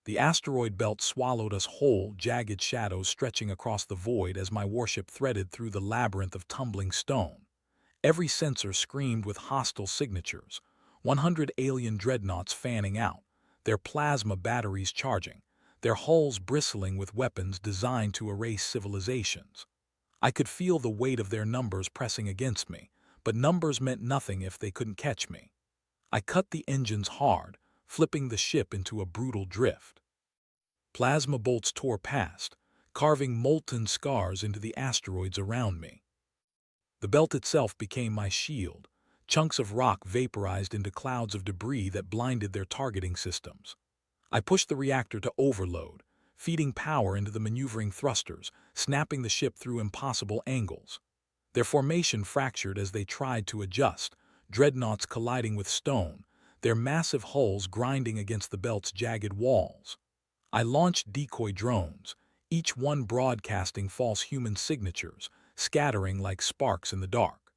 The asteroid belt swallowed us whole, jagged shadows stretching across the void as my warship threaded through the labyrinth of tumbling stone. Every sensor screamed with hostile signatures, 100 alien dreadnoughts fanning out, their plasma batteries charging, their hulls bristling with weapons designed to erase civilizations. I could feel the weight of their numbers pressing against me, but numbers meant nothing if they couldn't catch me. I cut the engines hard, flipping the ship into a brutal drift. Plasma bolts tore past, carving molten scars into the asteroids around me. The belt itself became my shield, chunks of rock vaporized into clouds of debris that blinded their targeting systems. I pushed the reactor to overload, feeding power into the maneuvering thrusters, snapping the ship through impossible angles. Their formation fractured as they tried to adjust, dreadnoughts colliding with stone, their massive hulls grinding against the belt's jagged walls. I launched decoy drones, each one broadcasting false human signatures, scattering like sparks in the dark.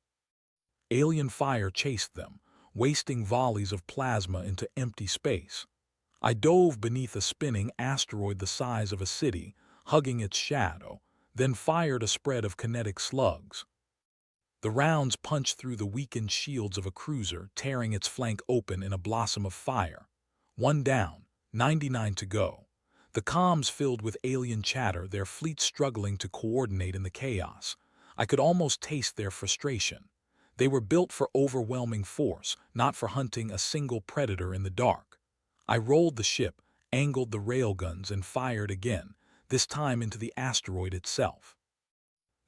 Alien fire chased them, wasting volleys of plasma into empty space. I dove beneath a spinning asteroid the size of a city, hugging its shadow, then fired a spread of kinetic slugs. The rounds punched through the weakened shields of a cruiser, tearing its flank open in a blossom of fire. One down, 99 to go. The comms filled with alien chatter, their fleet struggling to coordinate in the chaos. I could almost taste their frustration. They were built for overwhelming force, not for hunting a single predator in the dark. I rolled the ship, angled the railguns, and fired again, this time into the asteroid itself.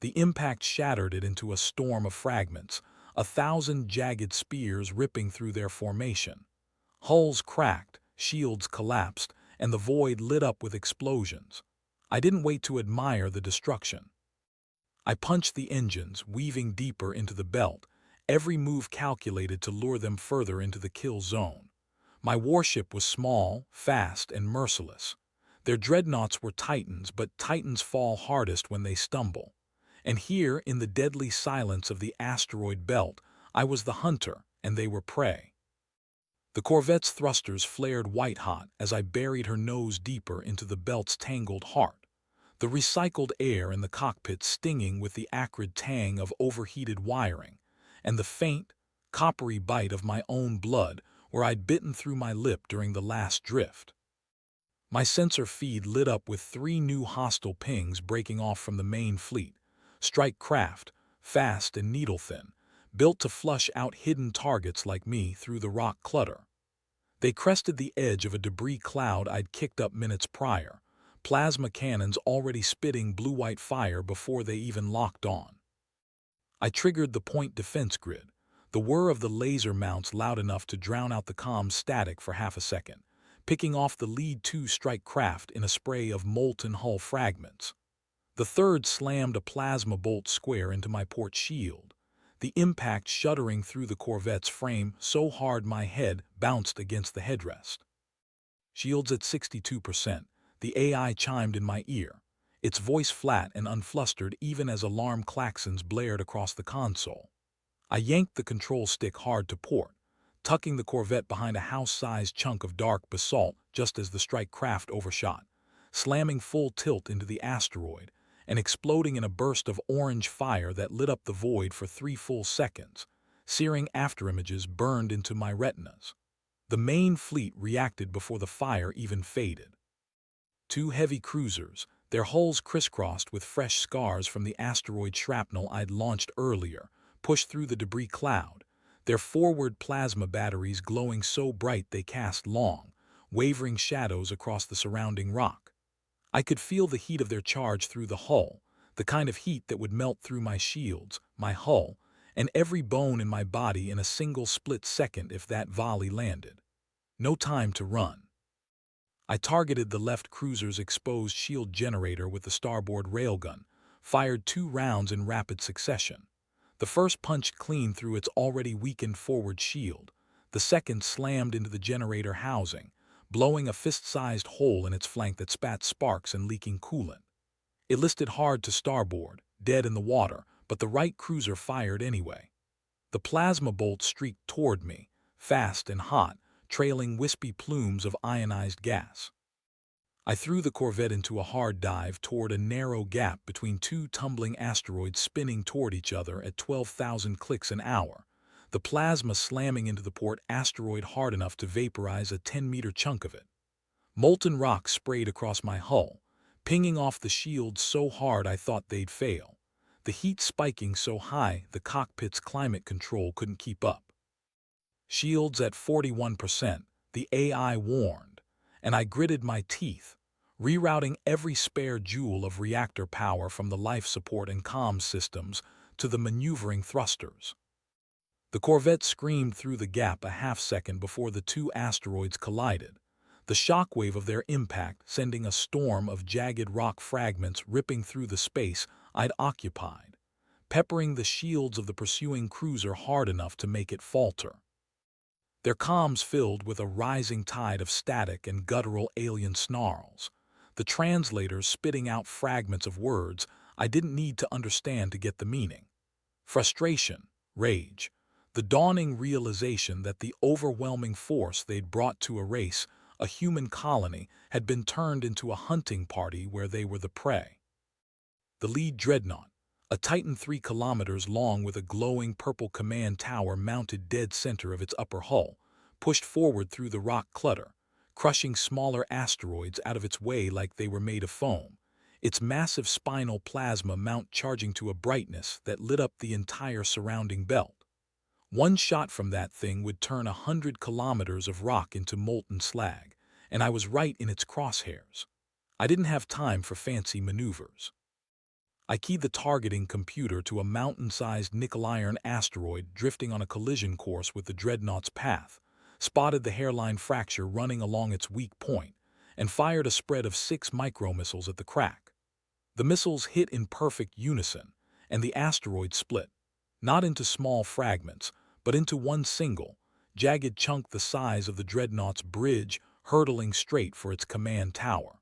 The impact shattered it into a storm of fragments, 1,000 jagged spears ripping through their formation. Hulls cracked, shields collapsed, and the void lit up with explosions. I didn't wait to admire the destruction. I punched the engines, weaving deeper into the belt, every move calculated to lure them further into the kill zone. My warship was small, fast, and merciless. Their dreadnoughts were titans, but titans fall hardest when they stumble. And here, in the deadly silence of the asteroid belt, I was the hunter, and they were prey. The corvette's thrusters flared white-hot as I buried her nose deeper into the belt's tangled heart, the recycled air in the cockpit stinging with the acrid tang of overheated wiring, and the faint, coppery bite of my own blood where I'd bitten through my lip during the last drift. My sensor feed lit up with 3 new hostile pings breaking off from the main fleet, strike craft, fast and needle-thin, built to flush out hidden targets like me through the rock clutter. They crested the edge of a debris cloud I'd kicked up minutes prior, plasma cannons already spitting blue-white fire before they even locked on. I triggered the point defense grid, the whir of the laser mounts loud enough to drown out the comms static for half a second, picking off the lead 2 strike craft in a spray of molten hull fragments. The third slammed a plasma bolt square into my port shield, the impact shuddering through the corvette's frame so hard my head bounced against the headrest. Shields at 62%, the AI chimed in my ear, its voice flat and unflustered even as alarm klaxons blared across the console. I yanked the control stick hard to port, tucking the corvette behind a house-sized chunk of dark basalt just as the strike craft overshot, slamming full tilt into the asteroid and exploding in a burst of orange fire that lit up the void for 3 full seconds. Searing afterimages burned into my retinas. The main fleet reacted before the fire even faded. 2 heavy cruisers, their hulls crisscrossed with fresh scars from the asteroid shrapnel I'd launched earlier, pushed through the debris cloud, their forward plasma batteries glowing so bright they cast long, wavering shadows across the surrounding rock. I could feel the heat of their charge through the hull, the kind of heat that would melt through my shields, my hull, and every bone in my body in a single split second if that volley landed. No time to run. I targeted the left cruiser's exposed shield generator with the starboard railgun, fired 2 rounds in rapid succession. The first punched clean through its already weakened forward shield. The second slammed into the generator housing, blowing a fist-sized hole in its flank that spat sparks and leaking coolant. It listed hard to starboard, dead in the water, but the right cruiser fired anyway. The plasma bolt streaked toward me, fast and hot, trailing wispy plumes of ionized gas. I threw the Corvette into a hard dive toward a narrow gap between two tumbling asteroids spinning toward each other at 12,000 clicks an hour, the plasma slamming into the port asteroid hard enough to vaporize a 10-meter chunk of it. Molten rock sprayed across my hull, pinging off the shields so hard I thought they'd fail, the heat spiking so high the cockpit's climate control couldn't keep up. Shields at 41%, the AI warned, and I gritted my teeth, rerouting every spare joule of reactor power from the life support and comms systems to the maneuvering thrusters. The Corvette screamed through the gap a half-second before the two asteroids collided, the shockwave of their impact sending a storm of jagged rock fragments ripping through the space I'd occupied, peppering the shields of the pursuing cruiser hard enough to make it falter. Their comms filled with a rising tide of static and guttural alien snarls, the translators spitting out fragments of words I didn't need to understand to get the meaning. Frustration, rage, the dawning realization that the overwhelming force they'd brought to erase a human colony had been turned into a hunting party where they were the prey. The lead dreadnought, a Titan 3 kilometers long with a glowing purple command tower mounted dead center of its upper hull, pushed forward through the rock clutter, crushing smaller asteroids out of its way like they were made of foam, its massive spinal plasma mount charging to a brightness that lit up the entire surrounding belt. One shot from that thing would turn 100 kilometers of rock into molten slag, and I was right in its crosshairs. I didn't have time for fancy maneuvers. I keyed the targeting computer to a mountain-sized nickel-iron asteroid drifting on a collision course with the dreadnought's path, spotted the hairline fracture running along its weak point, and fired a spread of 6 micromissiles at the crack. The missiles hit in perfect unison, and the asteroid split, not into small fragments, but into one single, jagged chunk the size of the dreadnought's bridge, hurtling straight for its command tower.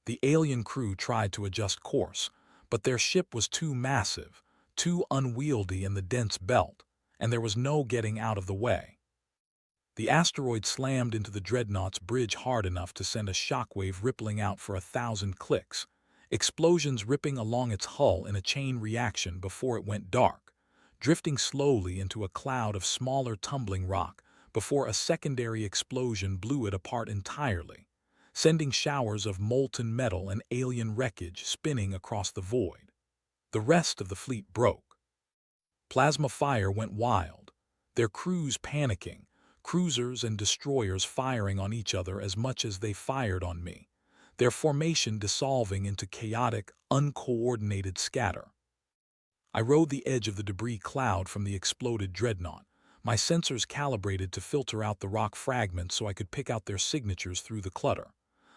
The alien crew tried to adjust course, but their ship was too massive, too unwieldy in the dense belt, and there was no getting out of the way. The asteroid slammed into the dreadnought's bridge hard enough to send a shockwave rippling out for 1,000 clicks, explosions ripping along its hull in a chain reaction before it went dark, drifting slowly into a cloud of smaller tumbling rock before a secondary explosion blew it apart entirely, sending showers of molten metal and alien wreckage spinning across the void. The rest of the fleet broke. Plasma fire went wild, their crews panicking, cruisers and destroyers firing on each other as much as they fired on me, their formation dissolving into chaotic, uncoordinated scatter. I rode the edge of the debris cloud from the exploded dreadnought, my sensors calibrated to filter out the rock fragments so I could pick out their signatures through the clutter.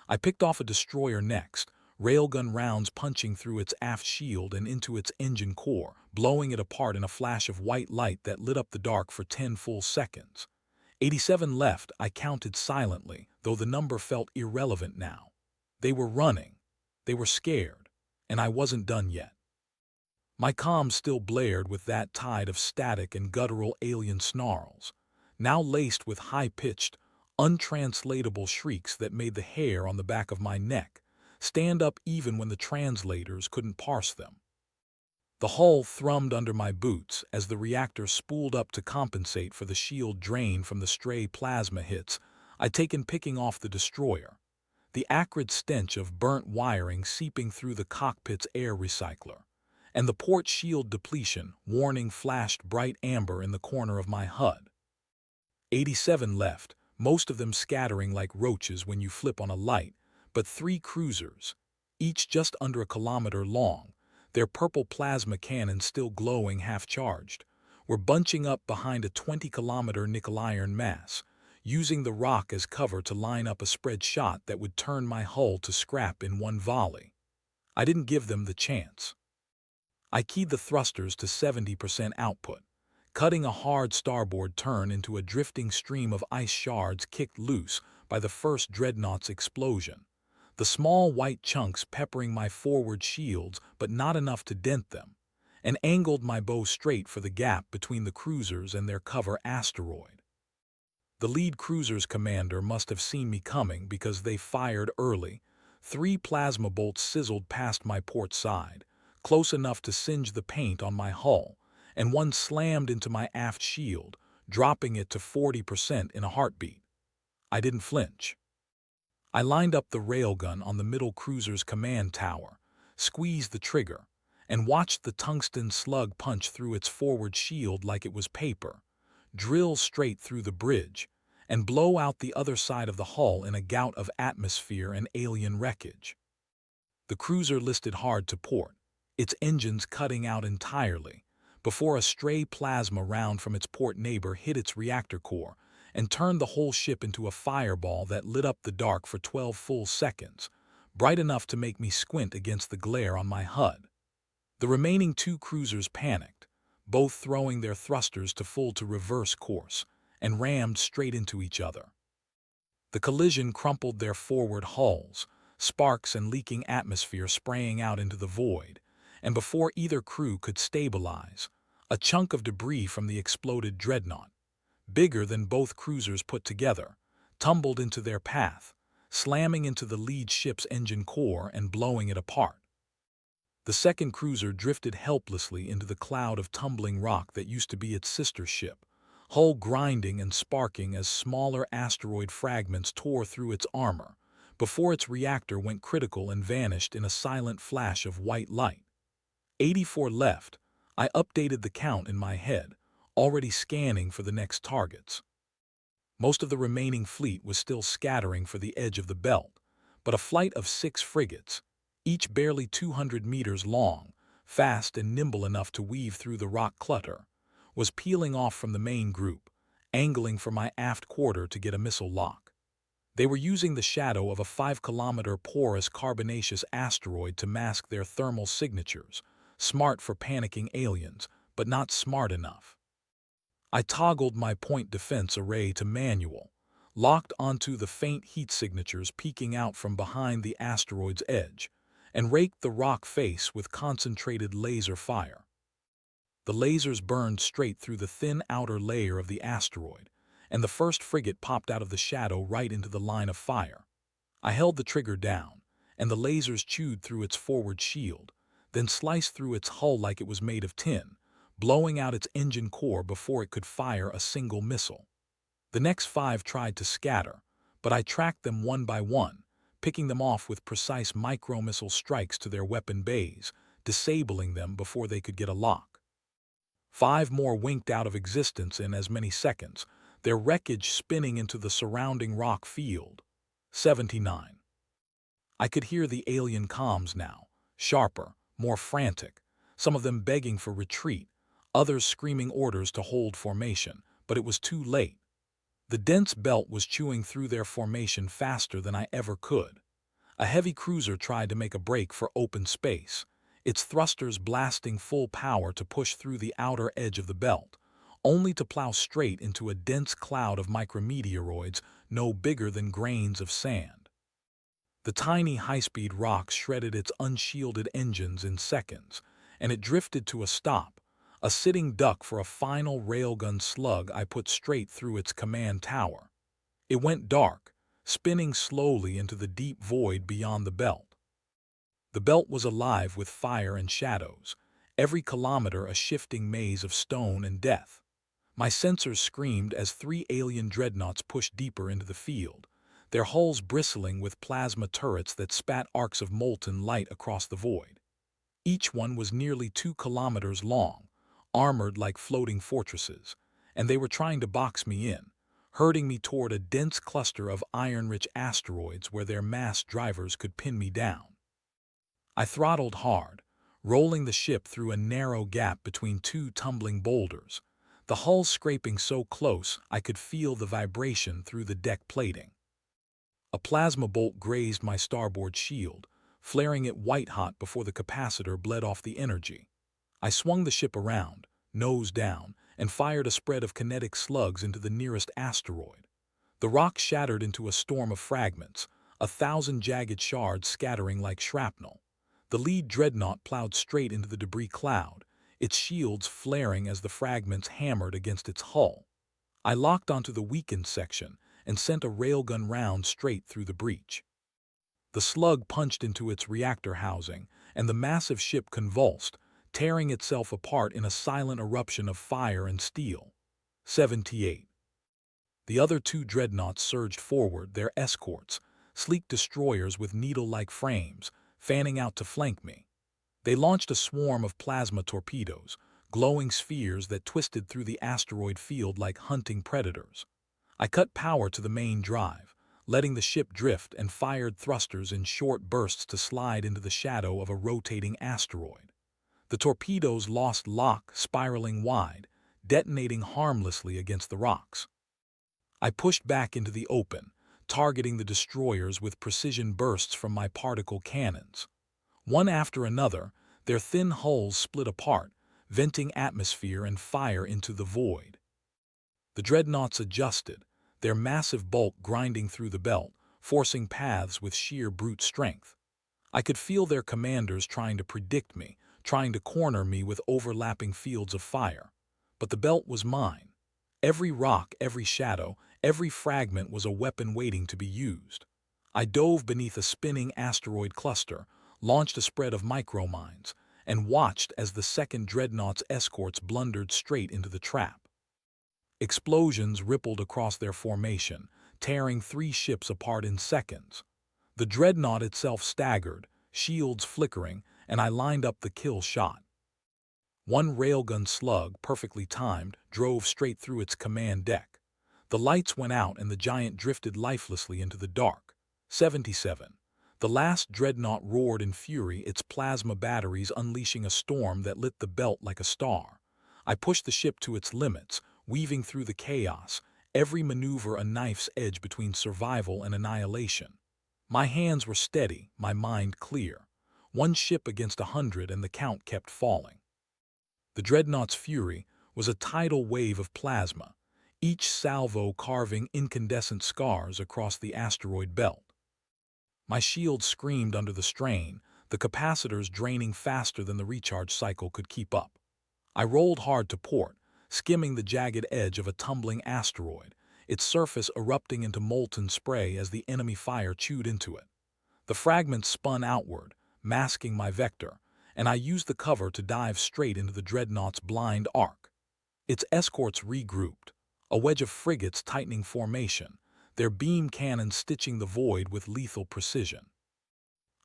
I picked off a destroyer next, railgun rounds punching through its aft shield and into its engine core, blowing it apart in a flash of white light that lit up the dark for 10 full seconds. 87 left, I counted silently, though the number felt irrelevant now. They were running. They were scared. And I wasn't done yet. My comms still blared with that tide of static and guttural alien snarls, now laced with high-pitched, untranslatable shrieks that made the hair on the back of my neck stand up even when the translators couldn't parse them. The hull thrummed under my boots as the reactor spooled up to compensate for the shield drain from the stray plasma hits I'd taken picking off the destroyer, the acrid stench of burnt wiring seeping through the cockpit's air recycler, and the port shield depletion warning flashed bright amber in the corner of my HUD. 87 left, most of them scattering like roaches when you flip on a light, but 3 cruisers, each just under a kilometer long, their purple plasma cannons still glowing half-charged, were bunching up behind a 20-kilometer nickel-iron mass, using the rock as cover to line up a spread shot that would turn my hull to scrap in one volley. I didn't give them the chance. I keyed the thrusters to 70% output, cutting a hard starboard turn into a drifting stream of ice shards kicked loose by the first dreadnought's explosion, the small white chunks peppering my forward shields but not enough to dent them, and angled my bow straight for the gap between the cruisers and their cover asteroid. The lead cruiser's commander must have seen me coming because they fired early. 3 plasma bolts sizzled past my port side, close enough to singe the paint on my hull, and one slammed into my aft shield, dropping it to 40% in a heartbeat. I didn't flinch. I lined up the railgun on the middle cruiser's command tower, squeezed the trigger, and watched the tungsten slug punch through its forward shield like it was paper, drill straight through the bridge, and blow out the other side of the hull in a gout of atmosphere and alien wreckage. The cruiser listed hard to port, its engines cutting out entirely, before a stray plasma round from its port neighbor hit its reactor core and turned the whole ship into a fireball that lit up the dark for 12 full seconds, bright enough to make me squint against the glare on my HUD. The remaining 2 cruisers panicked, both throwing their thrusters to full to reverse course, and rammed straight into each other. The collision crumpled their forward hulls, sparks and leaking atmosphere spraying out into the void, and before either crew could stabilize, a chunk of debris from the exploded dreadnought, bigger than both cruisers put together, tumbled into their path, slamming into the lead ship's engine core and blowing it apart. The second cruiser drifted helplessly into the cloud of tumbling rock that used to be its sister ship, hull grinding and sparking as smaller asteroid fragments tore through its armor, before its reactor went critical and vanished in a silent flash of white light. 84 left. I updated the count in my head, already scanning for the next targets. Most of the remaining fleet was still scattering for the edge of the belt, but a flight of 6 frigates, each barely 200 meters long, fast and nimble enough to weave through the rock clutter, was peeling off from the main group, angling for my aft quarter to get a missile lock. They were using the shadow of a 5-kilometer porous carbonaceous asteroid to mask their thermal signatures, smart for panicking aliens, but not smart enough. I toggled my point defense array to manual, locked onto the faint heat signatures peeking out from behind the asteroid's edge, and raked the rock face with concentrated laser fire. The lasers burned straight through the thin outer layer of the asteroid, and the first frigate popped out of the shadow right into the line of fire. I held the trigger down, and the lasers chewed through its forward shield, then sliced through its hull like it was made of tin, blowing out its engine core before it could fire a single missile. The next 5 tried to scatter, but I tracked them one by one, picking them off with precise micro-missile strikes to their weapon bays, disabling them before they could get a lock. 5 more winked out of existence in as many seconds, their wreckage spinning into the surrounding rock field. 79. I could hear the alien comms now, sharper, more frantic, some of them begging for retreat, others screaming orders to hold formation, but it was too late. The dense belt was chewing through their formation faster than I ever could. A heavy cruiser tried to make a break for open space, its thrusters blasting full power to push through the outer edge of the belt, only to plow straight into a dense cloud of micrometeoroids no bigger than grains of sand. The tiny high-speed rock shredded its unshielded engines in seconds, and it drifted to a stop, a sitting duck for a final railgun slug I put straight through its command tower. It went dark, spinning slowly into the deep void beyond the belt. The belt was alive with fire and shadows, every kilometer a shifting maze of stone and death. My sensors screamed as 3 alien dreadnoughts pushed deeper into the field, their hulls bristling with plasma turrets that spat arcs of molten light across the void. Each one was nearly 2 kilometers long, armored like floating fortresses, and they were trying to box me in, herding me toward a dense cluster of iron-rich asteroids where their mass drivers could pin me down. I throttled hard, rolling the ship through a narrow gap between 2 tumbling boulders, the hull scraping so close I could feel the vibration through the deck plating. A plasma bolt grazed my starboard shield, flaring it white-hot before the capacitor bled off the energy. I swung the ship around, nose down, and fired a spread of kinetic slugs into the nearest asteroid. The rock shattered into a storm of fragments, 1,000 jagged shards scattering like shrapnel. The lead dreadnought plowed straight into the debris cloud, its shields flaring as the fragments hammered against its hull. I locked onto the weakened section and sent a railgun round straight through the breach. The slug punched into its reactor housing, and the massive ship convulsed, tearing itself apart in a silent eruption of fire and steel. 78. The other two dreadnoughts surged forward, their escorts, sleek destroyers with needle-like frames, fanning out to flank me. They launched a swarm of plasma torpedoes, glowing spheres that twisted through the asteroid field like hunting predators. I cut power to the main drive, letting the ship drift, and fired thrusters in short bursts to slide into the shadow of a rotating asteroid. The torpedoes lost lock, spiraling wide, detonating harmlessly against the rocks. I pushed back into the open, targeting the destroyers with precision bursts from my particle cannons. One after another, their thin hulls split apart, venting atmosphere and fire into the void. The dreadnoughts adjusted, their massive bulk grinding through the belt, forcing paths with sheer brute strength. I could feel their commanders trying to predict me, trying to corner me with overlapping fields of fire. But the belt was mine. Every rock, every shadow, every fragment was a weapon waiting to be used. I dove beneath a spinning asteroid cluster, launched a spread of micromines, and watched as the second dreadnought's escorts blundered straight into the trap. Explosions rippled across their formation, tearing three ships apart in seconds. The dreadnought itself staggered, shields flickering, and I lined up the kill shot. One railgun slug, perfectly timed, drove straight through its command deck. The lights went out and the giant drifted lifelessly into the dark. 77. The last dreadnought roared in fury, its plasma batteries unleashing a storm that lit the belt like a star. I pushed the ship to its limits, weaving through the chaos, every maneuver a knife's edge between survival and annihilation. My hands were steady, my mind clear. One ship against 100 and the count kept falling. The dreadnought's fury was a tidal wave of plasma, each salvo carving incandescent scars across the asteroid belt. My shield screamed under the strain, the capacitors draining faster than the recharge cycle could keep up. I rolled hard to port, skimming the jagged edge of a tumbling asteroid, its surface erupting into molten spray as the enemy fire chewed into it. The fragments spun outward, masking my vector, and I used the cover to dive straight into the dreadnought's blind arc. Its escorts regrouped, a wedge of frigates tightening formation, their beam cannons stitching the void with lethal precision.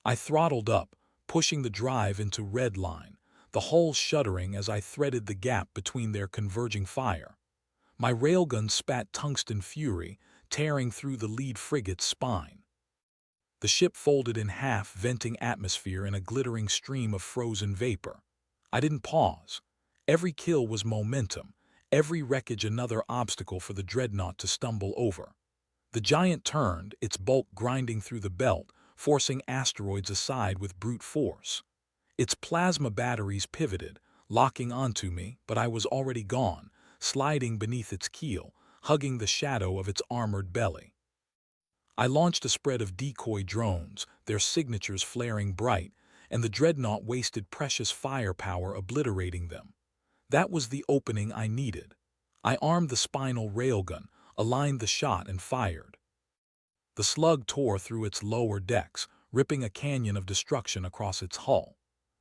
I throttled up, pushing the drive into red line, the hull shuddering as I threaded the gap between their converging fire. My railgun spat tungsten fury, tearing through the lead frigate's spine. The ship folded in half, venting atmosphere in a glittering stream of frozen vapor. I didn't pause. Every kill was momentum, every wreckage another obstacle for the dreadnought to stumble over. The giant turned, its bulk grinding through the belt, forcing asteroids aside with brute force. Its plasma batteries pivoted, locking onto me, but I was already gone, sliding beneath its keel, hugging the shadow of its armored belly. I launched a spread of decoy drones, their signatures flaring bright, and the dreadnought wasted precious firepower obliterating them. That was the opening I needed. I armed the spinal railgun, aligned the shot, and fired. The slug tore through its lower decks, ripping a canyon of destruction across its hull.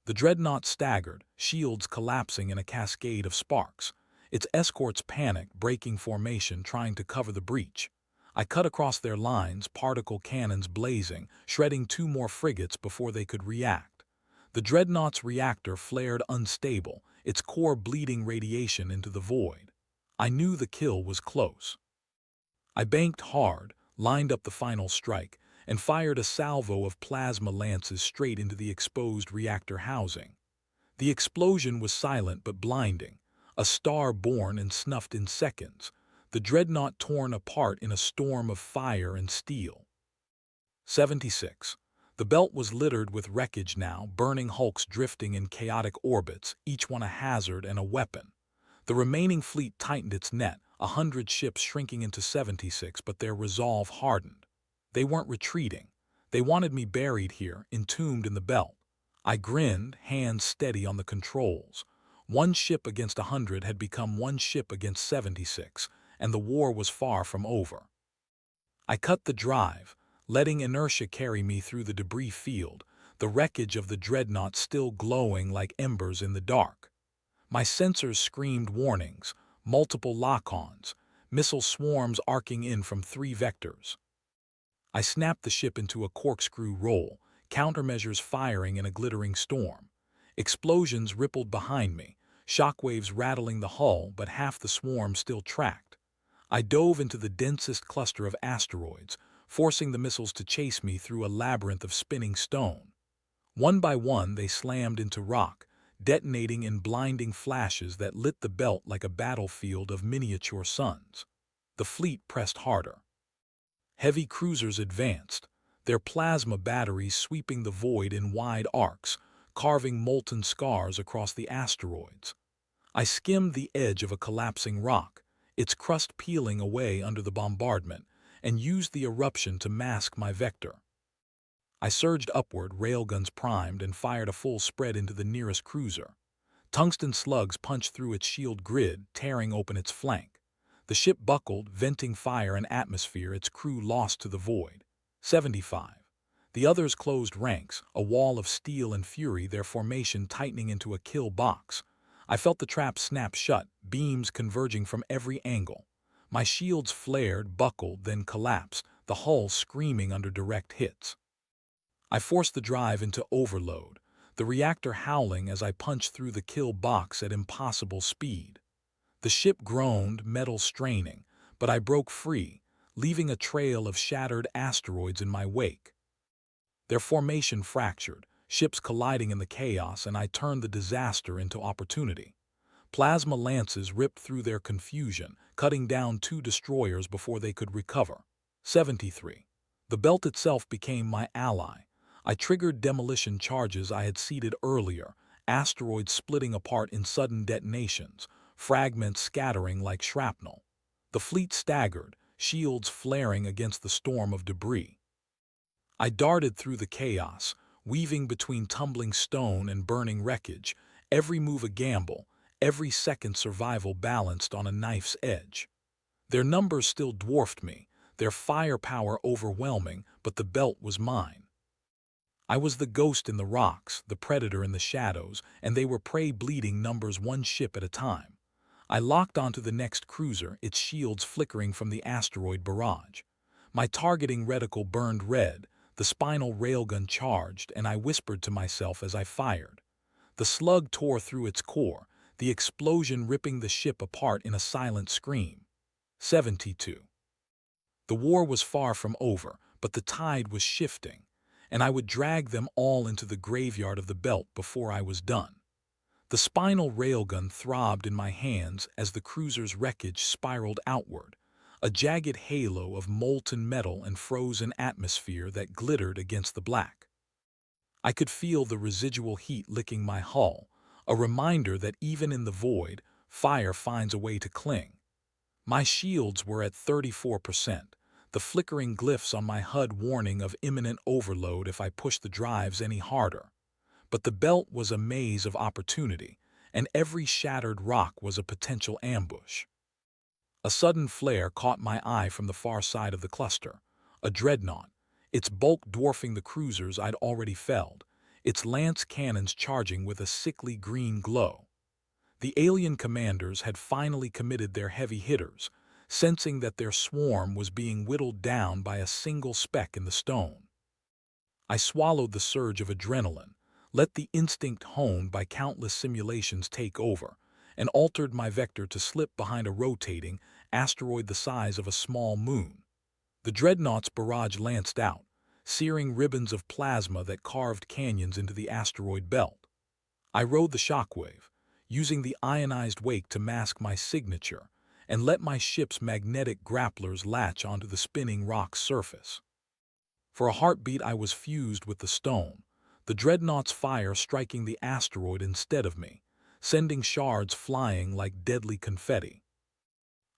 The dreadnought staggered, shields collapsing in a cascade of sparks. Its escorts panicked, breaking formation, trying to cover the breach. I cut across their lines, particle cannons blazing, shredding two more frigates before they could react. The dreadnought's reactor flared unstable, its core bleeding radiation into the void. I knew the kill was close. I banked hard, lined up the final strike, and fired a salvo of plasma lances straight into the exposed reactor housing. The explosion was silent but blinding, a star born and snuffed in seconds, the dreadnought torn apart in a storm of fire and steel. 76. The belt was littered with wreckage now, burning hulks drifting in chaotic orbits, each one a hazard and a weapon. The remaining fleet tightened its net, 100 ships shrinking into 76, but their resolve hardened. They weren't retreating. They wanted me buried here, entombed in the belt. I grinned, hands steady on the controls. One ship against 100 had become one ship against 76, and the war was far from over. I cut the drive, letting inertia carry me through the debris field, the wreckage of the dreadnought still glowing like embers in the dark. My sensors screamed warnings, multiple lock-ons, missile swarms arcing in from 3 vectors. I snapped the ship into a corkscrew roll, countermeasures firing in a glittering storm. Explosions rippled behind me, shockwaves rattling the hull, but half the swarm still tracked. I dove into the densest cluster of asteroids, forcing the missiles to chase me through a labyrinth of spinning stone. One by one, they slammed into rock, detonating in blinding flashes that lit the belt like a battlefield of miniature suns. The fleet pressed harder. Heavy cruisers advanced, their plasma batteries sweeping the void in wide arcs, carving molten scars across the asteroids. I skimmed the edge of a collapsing rock, its crust peeling away under the bombardment, and used the eruption to mask my vector. I surged upward, railguns primed, and fired a full spread into the nearest cruiser. Tungsten slugs punched through its shield grid, tearing open its flank. The ship buckled, venting fire and atmosphere, its crew lost to the void. 75. The others closed ranks, a wall of steel and fury, their formation tightening into a kill box. I felt the trap snap shut, beams converging from every angle. My shields flared, buckled, then collapsed, the hull screaming under direct hits. I forced the drive into overload, the reactor howling as I punched through the kill box at impossible speed. The ship groaned, metal straining, but I broke free, leaving a trail of shattered asteroids in my wake. Their formation fractured, ships colliding in the chaos, and I turned the disaster into opportunity. Plasma lances ripped through their confusion, cutting down 2 destroyers before they could recover. 73. The belt itself became my ally. I triggered demolition charges I had seeded earlier, asteroids splitting apart in sudden detonations, fragments scattering like shrapnel. The fleet staggered, shields flaring against the storm of debris. I darted through the chaos, weaving between tumbling stone and burning wreckage, every move a gamble, every second survival balanced on a knife's edge. Their numbers still dwarfed me, their firepower overwhelming, but the belt was mine. I was the ghost in the rocks, the predator in the shadows, and they were prey bleeding numbers 1 ship at a time. I locked onto the next cruiser, its shields flickering from the asteroid barrage. My targeting reticle burned red, the spinal railgun charged, and I whispered to myself as I fired. The slug tore through its core, the explosion ripping the ship apart in a silent scream. 72. The war was far from over, but the tide was shifting, and I would drag them all into the graveyard of the belt before I was done. The spinal railgun throbbed in my hands as the cruiser's wreckage spiraled outward, a jagged halo of molten metal and frozen atmosphere that glittered against the black. I could feel the residual heat licking my hull, a reminder that even in the void, fire finds a way to cling. My shields were at 34%, the flickering glyphs on my HUD warning of imminent overload if I pushed the drives any harder. But the belt was a maze of opportunity, and every shattered rock was a potential ambush. A sudden flare caught my eye from the far side of the cluster, a dreadnought, its bulk dwarfing the cruisers I'd already felled, its lance cannons charging with a sickly green glow. The alien commanders had finally committed their heavy hitters, sensing that their swarm was being whittled down by a single speck in the stone. I swallowed the surge of adrenaline, let the instinct honed by countless simulations take over, and altered my vector to slip behind a rotating asteroid the size of a small moon. The dreadnought's barrage lanced out, searing ribbons of plasma that carved canyons into the asteroid belt. I rode the shockwave, using the ionized wake to mask my signature, and let my ship's magnetic grapplers latch onto the spinning rock's surface. For a heartbeat I was fused with the stone, the dreadnought's fire striking the asteroid instead of me, sending shards flying like deadly confetti.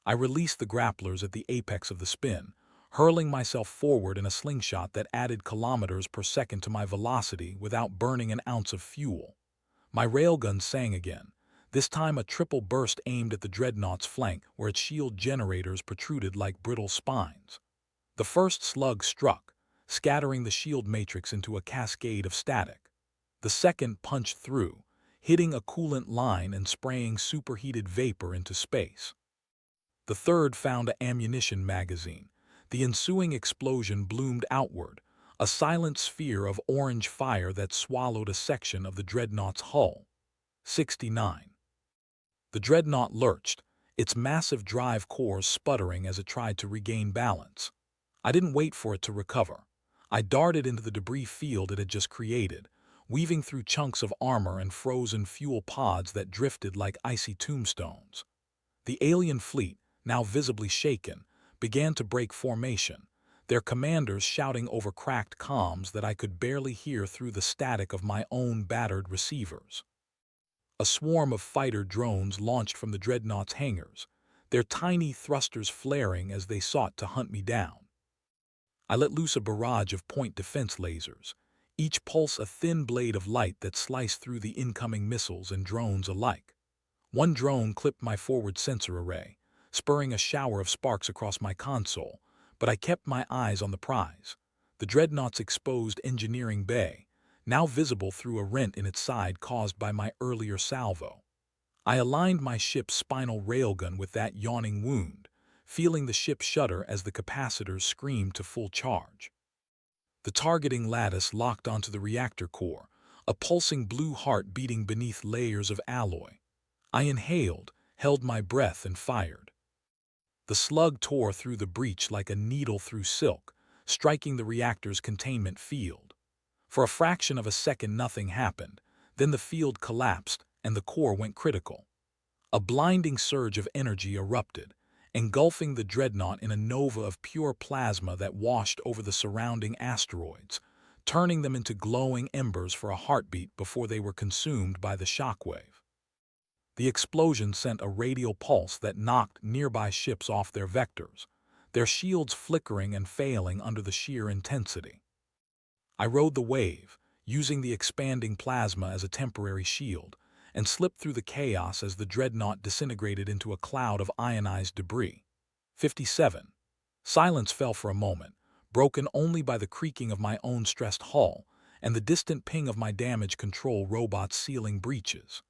I released the grapplers at the apex of the spin, hurling myself forward in a slingshot that added kilometers per second to my velocity without burning an ounce of fuel. My railgun sang again, this time a triple burst aimed at the dreadnought's flank where its shield generators protruded like brittle spines. The first slug struck, scattering the shield matrix into a cascade of static. The second punched through, hitting a coolant line and spraying superheated vapor into space. The third found an ammunition magazine. The ensuing explosion bloomed outward, a silent sphere of orange fire that swallowed a section of the dreadnought's hull. 69. The dreadnought lurched, its massive drive cores sputtering as it tried to regain balance. I didn't wait for it to recover. I darted into the debris field it had just created, weaving through chunks of armor and frozen fuel pods that drifted like icy tombstones. The alien fleet, now visibly shaken, began to break formation, their commanders shouting over cracked comms that I could barely hear through the static of my own battered receivers. A swarm of fighter drones launched from the dreadnought's hangars, their tiny thrusters flaring as they sought to hunt me down. I let loose a barrage of point defense lasers, each pulse a thin blade of light that sliced through the incoming missiles and drones alike. One drone clipped my forward sensor array, spurring a shower of sparks across my console, but I kept my eyes on the prize, the dreadnought's exposed engineering bay, now visible through a rent in its side caused by my earlier salvo. I aligned my ship's spinal railgun with that yawning wound, feeling the ship shudder as the capacitors screamed to full charge. The targeting lattice locked onto the reactor core, a pulsing blue heart beating beneath layers of alloy. I inhaled, held my breath, and fired. The slug tore through the breach like a needle through silk, striking the reactor's containment field. For a fraction of a second nothing happened, then the field collapsed and the core went critical. A blinding surge of energy erupted, engulfing the dreadnought in a nova of pure plasma that washed over the surrounding asteroids, turning them into glowing embers for a heartbeat before they were consumed by the shockwave. The explosion sent a radial pulse that knocked nearby ships off their vectors, their shields flickering and failing under the sheer intensity. I rode the wave, using the expanding plasma as a temporary shield, and slipped through the chaos as the dreadnought disintegrated into a cloud of ionized debris. 57. Silence fell for a moment, broken only by the creaking of my own stressed hull and the distant ping of my damage control robots sealing breaches.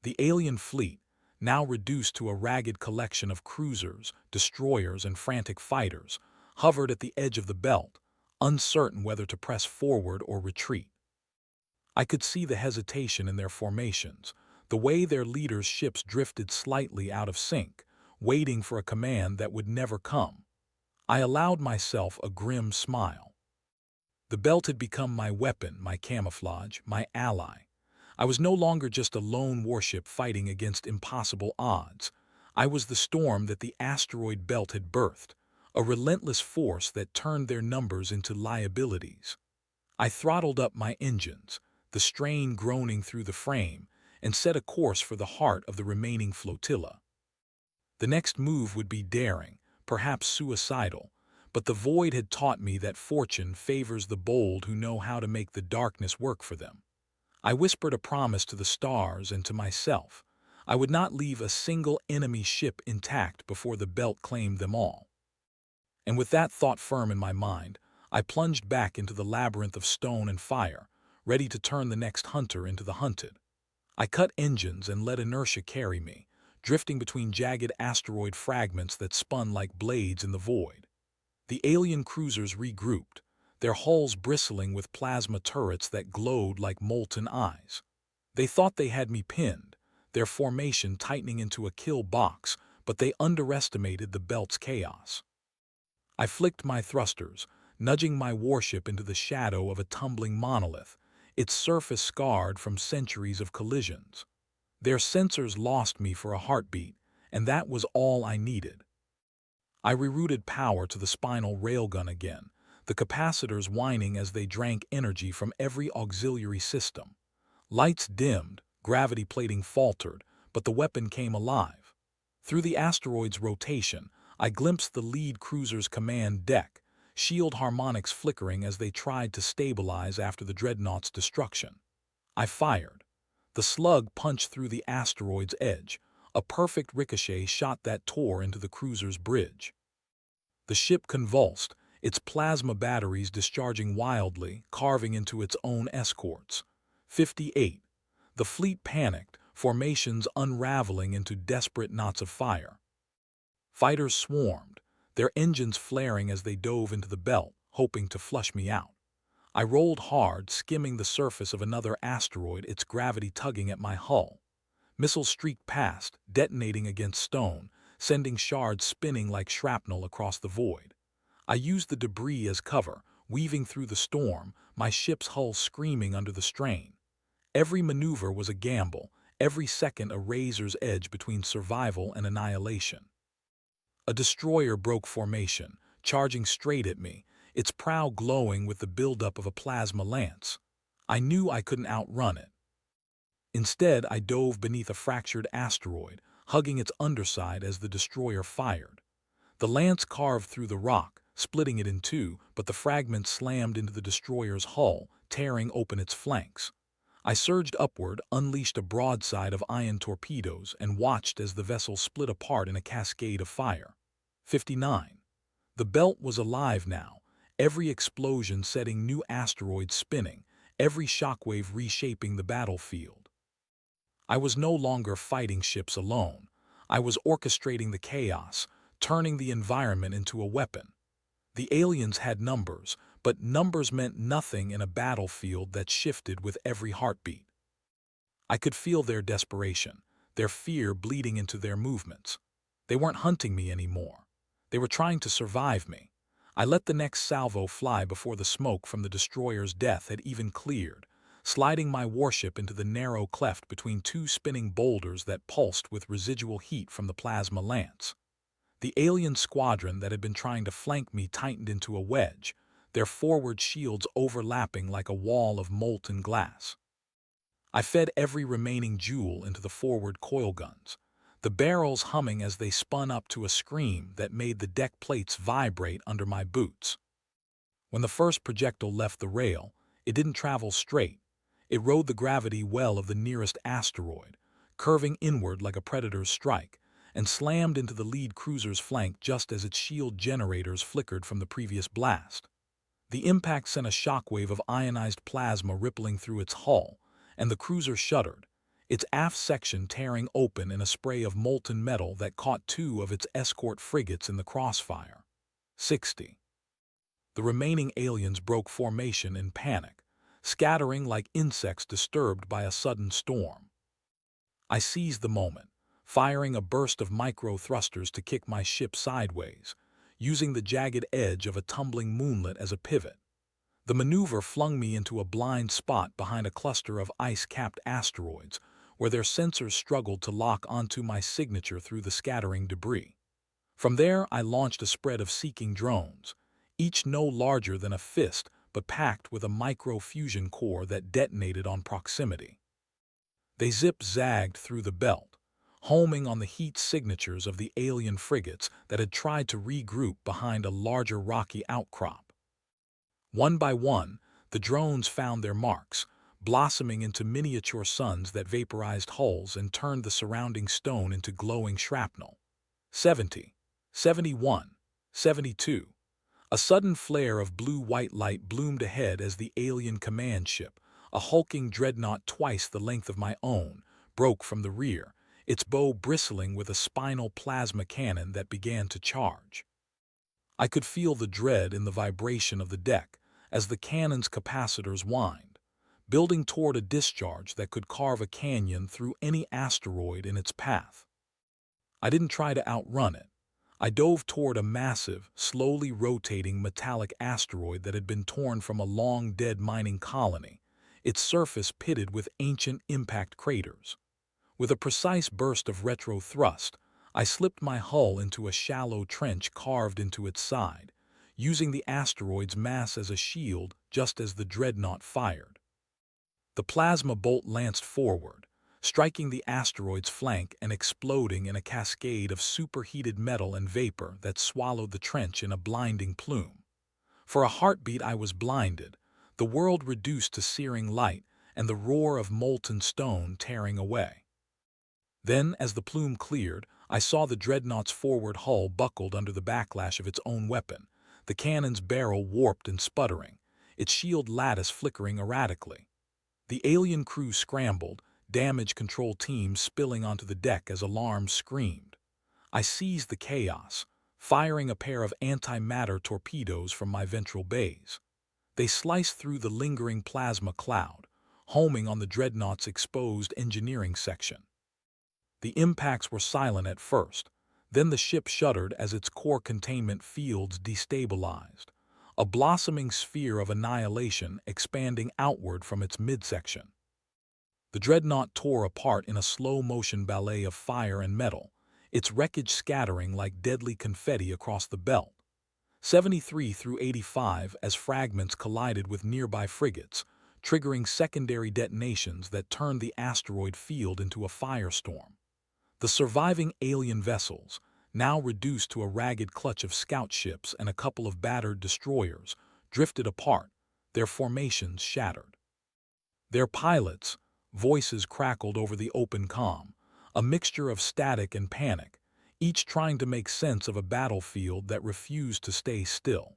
The alien fleet, now reduced to a ragged collection of cruisers, destroyers, and frantic fighters, hovered at the edge of the belt, uncertain whether to press forward or retreat. I could see the hesitation in their formations, the way their leaders' ships drifted slightly out of sync, waiting for a command that would never come. I allowed myself a grim smile. The belt had become my weapon, my camouflage, my ally. I was no longer just a lone warship fighting against impossible odds. I was the storm that the asteroid belt had birthed, a relentless force that turned their numbers into liabilities. I throttled up my engines, the strain groaning through the frame, and set a course for the heart of the remaining flotilla. The next move would be daring, perhaps suicidal, but the void had taught me that fortune favors the bold who know how to make the darkness work for them. I whispered a promise to the stars and to myself. I would not leave a single enemy ship intact before the belt claimed them all. And with that thought firm in my mind, I plunged back into the labyrinth of stone and fire, ready to turn the next hunter into the hunted. I cut engines and let inertia carry me, drifting between jagged asteroid fragments that spun like blades in the void. The alien cruisers regrouped, their hulls bristling with plasma turrets that glowed like molten eyes. They thought they had me pinned, their formation tightening into a kill box, but they underestimated the belt's chaos. I flicked my thrusters, nudging my warship into the shadow of a tumbling monolith, its surface scarred from centuries of collisions. Their sensors lost me for a heartbeat, and that was all I needed. I rerouted power to the spinal railgun again, the capacitors whining as they drank energy from every auxiliary system. Lights dimmed, gravity plating faltered, but the weapon came alive. Through the asteroid's rotation, I glimpsed the lead cruiser's command deck, shield harmonics flickering as they tried to stabilize after the dreadnought's destruction. I fired. The slug punched through the asteroid's edge, a perfect ricochet shot that tore into the cruiser's bridge. The ship convulsed, its plasma batteries discharging wildly, carving into its own escorts. 58. The fleet panicked, formations unraveling into desperate knots of fire. Fighters swarmed, their engines flaring as they dove into the belt, hoping to flush me out. I rolled hard, skimming the surface of another asteroid, its gravity tugging at my hull. Missiles streaked past, detonating against stone, sending shards spinning like shrapnel across the void. I used the debris as cover, weaving through the storm, my ship's hull screaming under the strain. Every maneuver was a gamble, every second a razor's edge between survival and annihilation. A destroyer broke formation, charging straight at me, its prow glowing with the buildup of a plasma lance. I knew I couldn't outrun it. Instead, I dove beneath a fractured asteroid, hugging its underside as the destroyer fired. The lance carved through the rock, splitting it in two, but the fragments slammed into the destroyer's hull, tearing open its flanks. I surged upward, unleashed a broadside of ion torpedoes, and watched as the vessel split apart in a cascade of fire. 59. The belt was alive now, every explosion setting new asteroids spinning, every shockwave reshaping the battlefield. I was no longer fighting ships alone. I was orchestrating the chaos, turning the environment into a weapon. The aliens had numbers, but numbers meant nothing in a battlefield that shifted with every heartbeat. I could feel their desperation, their fear bleeding into their movements. They weren't hunting me anymore. They were trying to survive me. I let the next salvo fly before the smoke from the destroyer's death had even cleared, sliding my warship into the narrow cleft between two spinning boulders that pulsed with residual heat from the plasma lance. The alien squadron that had been trying to flank me tightened into a wedge, their forward shields overlapping like a wall of molten glass. I fed every remaining joule into the forward coil guns, the barrels humming as they spun up to a scream that made the deck plates vibrate under my boots. When the first projectile left the rail, it didn't travel straight. It rode the gravity well of the nearest asteroid, curving inward like a predator's strike, and slammed into the lead cruiser's flank just as its shield generators flickered from the previous blast. The impact sent a shockwave of ionized plasma rippling through its hull, and the cruiser shuddered, its aft section tearing open in a spray of molten metal that caught two of its escort frigates in the crossfire. 60. The remaining aliens broke formation in panic, scattering like insects disturbed by a sudden storm. I seized the moment, firing a burst of micro-thrusters to kick my ship sideways, using the jagged edge of a tumbling moonlet as a pivot. The maneuver flung me into a blind spot behind a cluster of ice-capped asteroids, where their sensors struggled to lock onto my signature through the scattering debris. From there, I launched a spread of seeking drones, each no larger than a fist but packed with a micro-fusion core that detonated on proximity. They zip-zagged through the belt, homing on the heat signatures of the alien frigates that had tried to regroup behind a larger rocky outcrop. One by one, the drones found their marks, blossoming into miniature suns that vaporized hulls and turned the surrounding stone into glowing shrapnel. 70, 71, 72. A sudden flare of blue-white light bloomed ahead as the alien command ship, a hulking dreadnought twice the length of my own, broke from the rear, its bow bristling with a spinal plasma cannon that began to charge. I could feel the dread in the vibration of the deck as the cannon's capacitors whined, building toward a discharge that could carve a canyon through any asteroid in its path. I didn't try to outrun it. I dove toward a massive, slowly rotating metallic asteroid that had been torn from a long-dead mining colony, its surface pitted with ancient impact craters. With a precise burst of retro thrust, I slipped my hull into a shallow trench carved into its side, using the asteroid's mass as a shield just as the dreadnought fired. The plasma bolt lanced forward, striking the asteroid's flank and exploding in a cascade of superheated metal and vapor that swallowed the trench in a blinding plume. For a heartbeat I was blinded, the world reduced to searing light, and the roar of molten stone tearing away. Then, as the plume cleared, I saw the dreadnought's forward hull buckled under the backlash of its own weapon, the cannon's barrel warped and sputtering, its shield lattice flickering erratically. The alien crew scrambled, damage control teams spilling onto the deck as alarms screamed. I seized the chaos, firing a pair of antimatter torpedoes from my ventral bays. They sliced through the lingering plasma cloud, homing on the dreadnought's exposed engineering section. The impacts were silent at first, then the ship shuddered as its core containment fields destabilized, a blossoming sphere of annihilation expanding outward from its midsection. The dreadnought tore apart in a slow-motion ballet of fire and metal, its wreckage scattering like deadly confetti across the belt. 73 through 85 as fragments collided with nearby frigates, triggering secondary detonations that turned the asteroid field into a firestorm. The surviving alien vessels, now reduced to a ragged clutch of scout ships and a couple of battered destroyers, drifted apart, their formations shattered. Their pilots, voices crackled over the open comm, a mixture of static and panic, each trying to make sense of a battlefield that refused to stay still.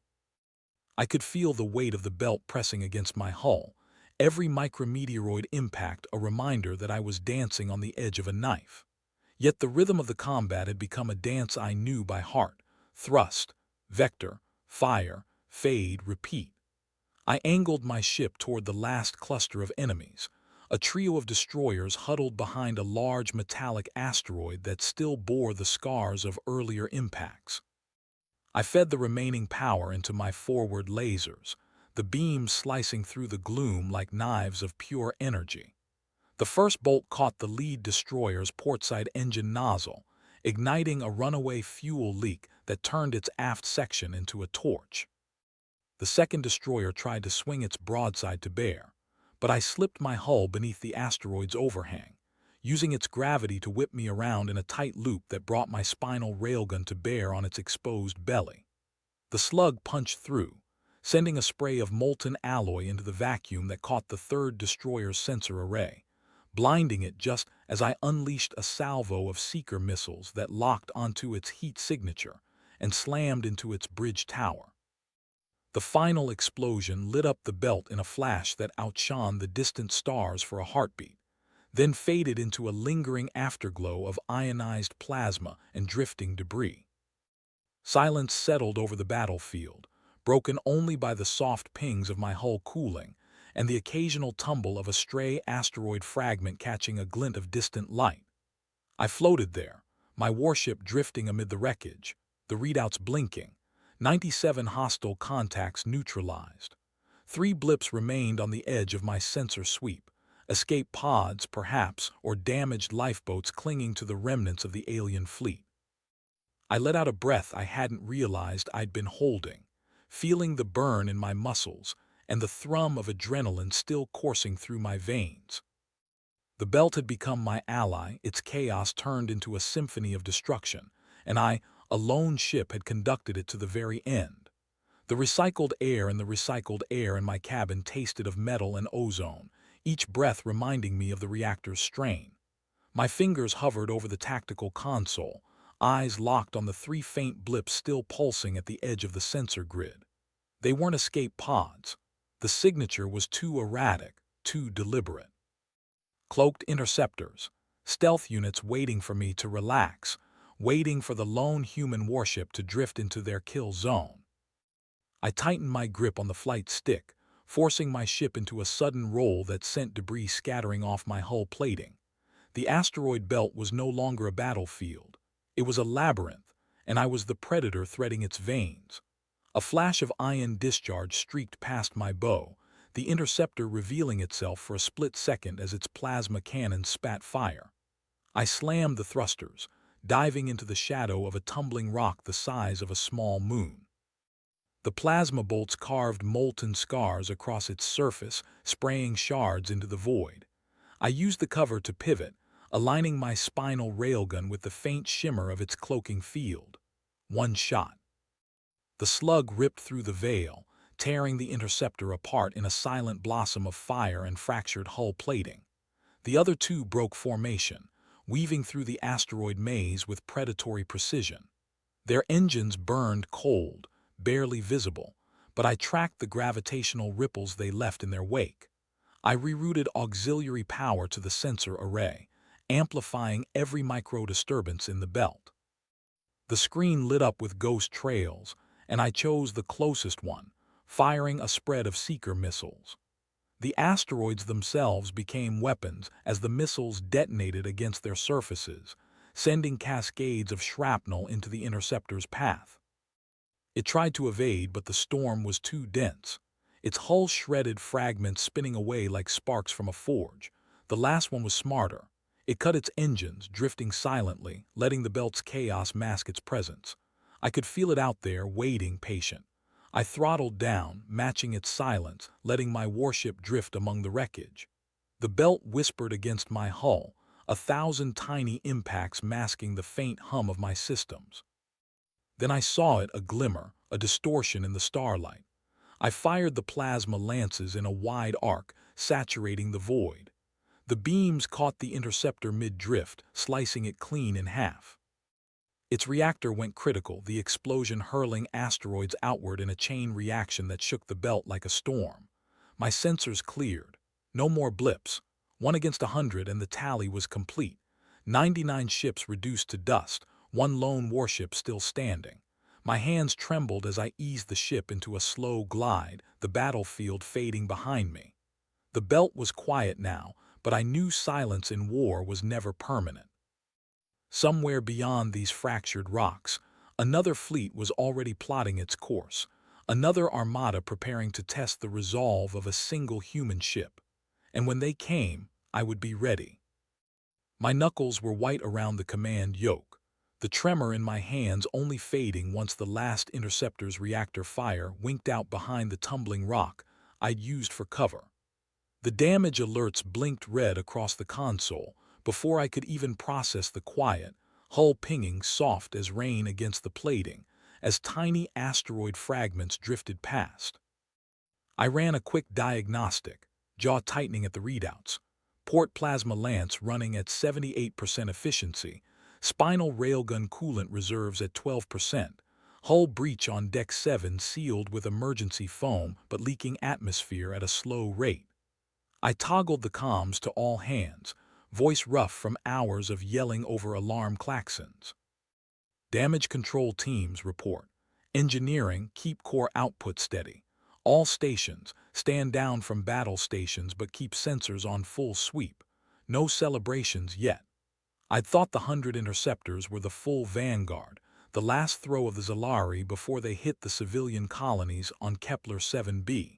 I could feel the weight of the belt pressing against my hull, every micrometeoroid impact a reminder that I was dancing on the edge of a knife. Yet the rhythm of the combat had become a dance I knew by heart: thrust, vector, fire, fade, repeat. I angled my ship toward the last cluster of enemies, a trio of destroyers huddled behind a large metallic asteroid that still bore the scars of earlier impacts. I fed the remaining power into my forward lasers, the beams slicing through the gloom like knives of pure energy. The first bolt caught the lead destroyer's portside engine nozzle, igniting a runaway fuel leak that turned its aft section into a torch. The second destroyer tried to swing its broadside to bear, but I slipped my hull beneath the asteroid's overhang, using its gravity to whip me around in a tight loop that brought my spinal railgun to bear on its exposed belly. The slug punched through, sending a spray of molten alloy into the vacuum that caught the third destroyer's sensor array, blinding it just as I unleashed a salvo of seeker missiles that locked onto its heat signature and slammed into its bridge tower. The final explosion lit up the belt in a flash that outshone the distant stars for a heartbeat, then faded into a lingering afterglow of ionized plasma and drifting debris. Silence settled over the battlefield, broken only by the soft pings of my hull cooling and the occasional tumble of a stray asteroid fragment catching a glint of distant light. I floated there, my warship drifting amid the wreckage, the readouts blinking, 97 hostile contacts neutralized. 3 blips remained on the edge of my sensor sweep, escape pods, perhaps, or damaged lifeboats clinging to the remnants of the alien fleet. I let out a breath I hadn't realized I'd been holding, feeling the burn in my muscles and the thrum of adrenaline still coursing through my veins. The belt had become my ally, its chaos turned into a symphony of destruction, and I, a lone ship, had conducted it to the very end. The recycled air in my cabin tasted of metal and ozone, each breath reminding me of the reactor's strain. My fingers hovered over the tactical console, eyes locked on the 3 faint blips still pulsing at the edge of the sensor grid. They weren't escape pods. The signature was too erratic, too deliberate. Cloaked interceptors, stealth units waiting for me to relax, waiting for the lone human warship to drift into their kill zone. I tightened my grip on the flight stick, forcing my ship into a sudden roll that sent debris scattering off my hull plating. The asteroid belt was no longer a battlefield. It was a labyrinth, and I was the predator threading its veins. A flash of ion discharge streaked past my bow, the interceptor revealing itself for a split second as its plasma cannon spat fire. I slammed the thrusters, diving into the shadow of a tumbling rock the size of a small moon. The plasma bolts carved molten scars across its surface, spraying shards into the void. I used the cover to pivot, aligning my spinal railgun with the faint shimmer of its cloaking field. One shot. The slug ripped through the veil, tearing the interceptor apart in a silent blossom of fire and fractured hull plating. The other two broke formation, weaving through the asteroid maze with predatory precision. Their engines burned cold, barely visible, but I tracked the gravitational ripples they left in their wake. I rerouted auxiliary power to the sensor array, amplifying every micro-disturbance in the belt. The screen lit up with ghost trails, and I chose the closest one, firing a spread of seeker missiles. The asteroids themselves became weapons as the missiles detonated against their surfaces, sending cascades of shrapnel into the interceptor's path. It tried to evade, but the storm was too dense. Its hull shredded fragments spinning away like sparks from a forge. The last one was smarter. It cut its engines, drifting silently, letting the belt's chaos mask its presence. I could feel it out there, waiting, patient. I throttled down, matching its silence, letting my warship drift among the wreckage. The belt whispered against my hull, 1,000 tiny impacts masking the faint hum of my systems. Then I saw it, a glimmer, a distortion in the starlight. I fired the plasma lances in a wide arc, saturating the void. The beams caught the interceptor mid-drift, slicing it clean in half. Its reactor went critical, the explosion hurling asteroids outward in a chain reaction that shook the belt like a storm. My sensors cleared. No more blips. 1 against 100 and the tally was complete. 99 ships reduced to dust, one lone warship still standing. My hands trembled as I eased the ship into a slow glide, the battlefield fading behind me. The belt was quiet now, but I knew silence in war was never permanent. Somewhere beyond these fractured rocks, another fleet was already plotting its course, another armada preparing to test the resolve of a single human ship. And when they came, I would be ready. My knuckles were white around the command yoke, the tremor in my hands only fading once the last interceptor's reactor fire winked out behind the tumbling rock I'd used for cover. The damage alerts blinked red across the console before I could even process the quiet, hull pinging soft as rain against the plating as tiny asteroid fragments drifted past. I ran a quick diagnostic, jaw tightening at the readouts. Port plasma lance running at 78% efficiency, spinal railgun coolant reserves at 12%, hull breach on deck 7 sealed with emergency foam but leaking atmosphere at a slow rate. I toggled the comms to all hands, voice rough from hours of yelling over alarm klaxons. Damage control teams report. Engineering, keep core output steady. All stations, stand down from battle stations but keep sensors on full sweep. No celebrations yet. I'd thought the 100 interceptors were the full vanguard, the last throw of the Zalari before they hit the civilian colonies on Kepler 7b.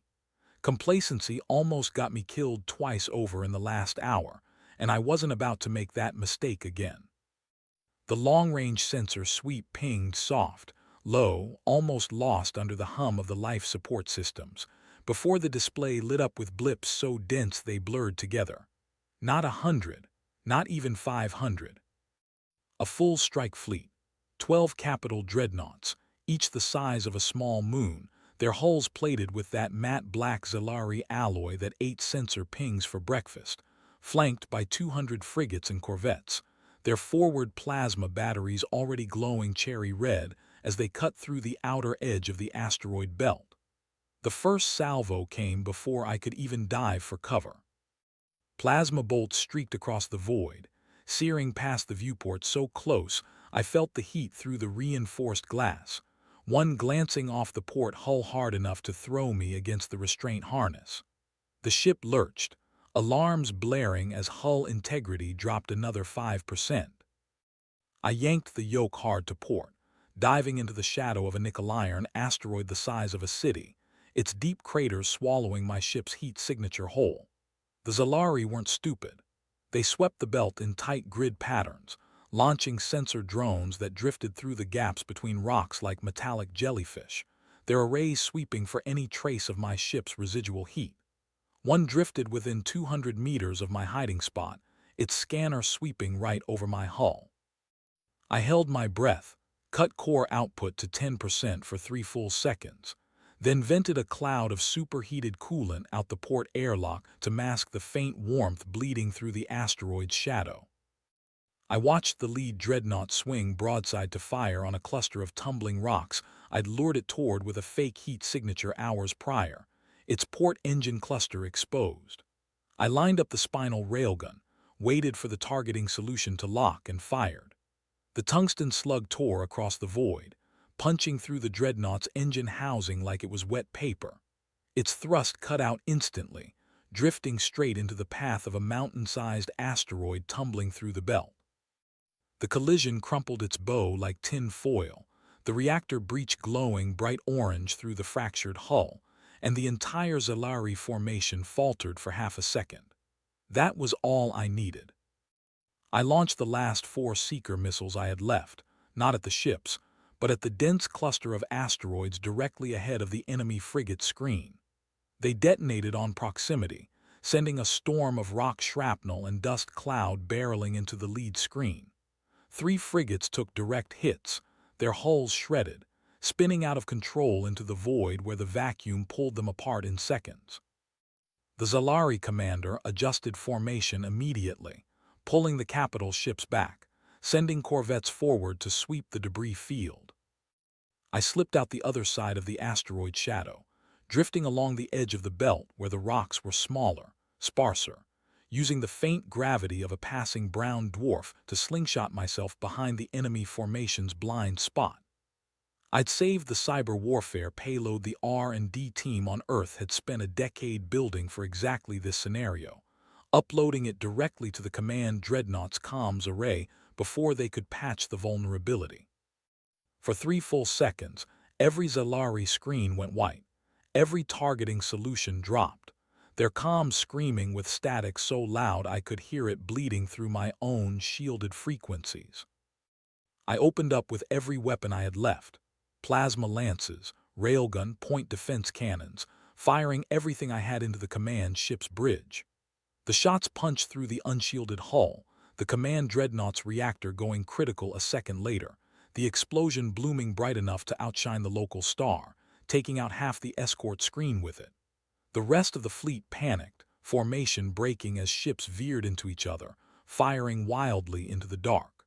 Complacency almost got me killed twice over in the last hour, and I wasn't about to make that mistake again. The long-range sensor sweep pinged soft, low, almost lost under the hum of the life support systems, before the display lit up with blips so dense they blurred together. Not 100, not even 500. A full strike fleet, 12 capital dreadnoughts, each the size of a small moon, their hulls plated with that matte black Zalari alloy that ate sensor pings for breakfast, flanked by 200 frigates and corvettes, their forward plasma batteries already glowing cherry red as they cut through the outer edge of the asteroid belt. The first salvo came before I could even dive for cover. Plasma bolts streaked across the void, searing past the viewport so close I felt the heat through the reinforced glass, one glancing off the port hull hard enough to throw me against the restraint harness. The ship lurched, alarms blaring as hull integrity dropped another 5%. I yanked the yoke hard to port, diving into the shadow of a nickel iron asteroid the size of a city, its deep craters swallowing my ship's heat signature whole. The Zalari weren't stupid. They swept the belt in tight grid patterns, launching sensor drones that drifted through the gaps between rocks like metallic jellyfish, their arrays sweeping for any trace of my ship's residual heat. One drifted within 200 meters of my hiding spot, its scanner sweeping right over my hull. I held my breath, cut core output to 10% for 3 full seconds, then vented a cloud of superheated coolant out the port airlock to mask the faint warmth bleeding through the asteroid's shadow. I watched the lead dreadnought swing broadside to fire on a cluster of tumbling rocks I'd lured it toward with a fake heat signature hours prior, its port engine cluster exposed. I lined up the spinal railgun, waited for the targeting solution to lock, and fired. The tungsten slug tore across the void, punching through the dreadnought's engine housing like it was wet paper. Its thrust cut out instantly, drifting straight into the path of a mountain-sized asteroid tumbling through the belt. The collision crumpled its bow like tin foil, the reactor breach glowing bright orange through the fractured hull, and the entire Zalari formation faltered for half a second. That was all I needed. I launched the last 4 seeker missiles I had left, not at the ships, but at the dense cluster of asteroids directly ahead of the enemy frigate's screen. They detonated on proximity, sending a storm of rock shrapnel and dust cloud barreling into the lead screen. 3 frigates took direct hits, their hulls shredded, spinning out of control into the void where the vacuum pulled them apart in seconds. The Zalari commander adjusted formation immediately, pulling the capital ships back, sending corvettes forward to sweep the debris field. I slipped out the other side of the asteroid shadow, drifting along the edge of the belt where the rocks were smaller, sparser, using the faint gravity of a passing brown dwarf to slingshot myself behind the enemy formation's blind spot. I'd saved the cyber warfare payload the R&D team on Earth had spent a decade building for exactly this scenario, uploading it directly to the command dreadnought's comms array before they could patch the vulnerability. For 3 full seconds, every Zalari screen went white. Every targeting solution dropped, their comms screaming with static so loud I could hear it bleeding through my own shielded frequencies. I opened up with every weapon I had left, plasma lances, railgun, point defense cannons, firing everything I had into the command ship's bridge. The shots punched through the unshielded hull, the command dreadnought's reactor going critical a second later, the explosion blooming bright enough to outshine the local star, taking out half the escort screen with it. The rest of the fleet panicked, formation breaking as ships veered into each other, firing wildly into the dark.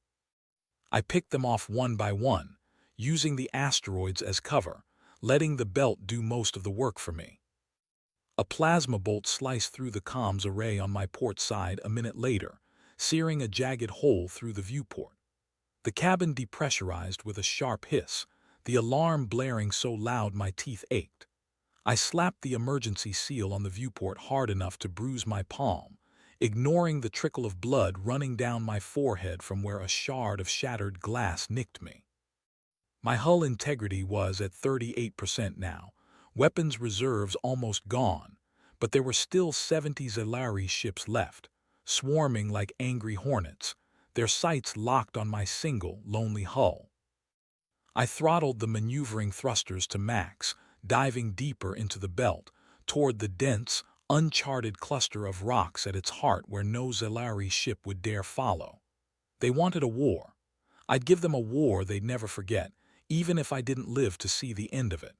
I picked them off one by one, using the asteroids as cover, letting the belt do most of the work for me. A plasma bolt sliced through the comms array on my port side a minute later, searing a jagged hole through the viewport. The cabin depressurized with a sharp hiss, the alarm blaring so loud my teeth ached. I slapped the emergency seal on the viewport hard enough to bruise my palm, ignoring the trickle of blood running down my forehead from where a shard of shattered glass nicked me. My hull integrity was at 38% now, weapons reserves almost gone, but there were still 70 Zalari ships left, swarming like angry hornets, their sights locked on my single, lonely hull. I throttled the maneuvering thrusters to max, diving deeper into the belt, toward the dense, uncharted cluster of rocks at its heart where no Zalari ship would dare follow. They wanted a war. I'd give them a war they'd never forget, even if I didn't live to see the end of it.